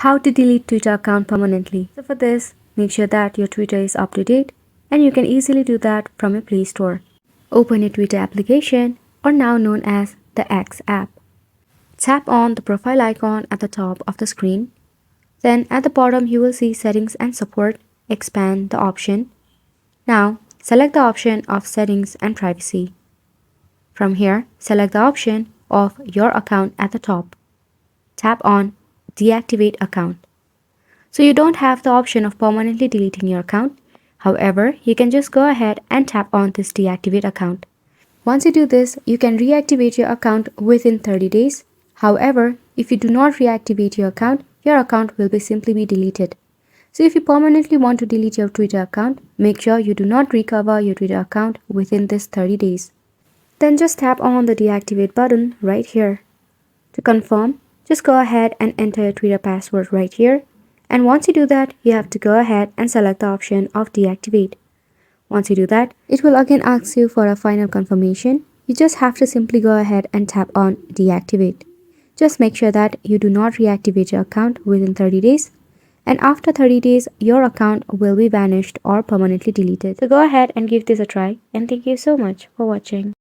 How to delete Twitter account permanently. So for this, make sure that your Twitter is up to date and you can easily do that from your Play Store. Open your Twitter application, or now known as the X app. Tap on the profile icon at the top of the screen. Then at the bottom you will see Settings and Support. Expand the option. Now select the option of Settings and Privacy. From here, select the option of Your account at the top. Tap on Deactivate account. So you don't have the option of permanently deleting your account. However, you can just go ahead and tap on this Deactivate account. Once you do this, you can reactivate your account within 30 days. However, if you do not reactivate your account will simply be deleted. So if you permanently want to delete your Twitter account, make sure you do not recover your Twitter account within this 30 days. Then just tap on the Deactivate button right here. To confirm, just go ahead and enter your Twitter password right here. And once you do that, you have to go ahead and select the option of Deactivate. Once you do that, it will again ask you for a final confirmation. You just have to simply go ahead and tap on Deactivate. Just make sure that you do not reactivate your account within 30 days. And after 30 days, your account will be vanished or permanently deleted. So go ahead and give this a try. And thank you so much for watching.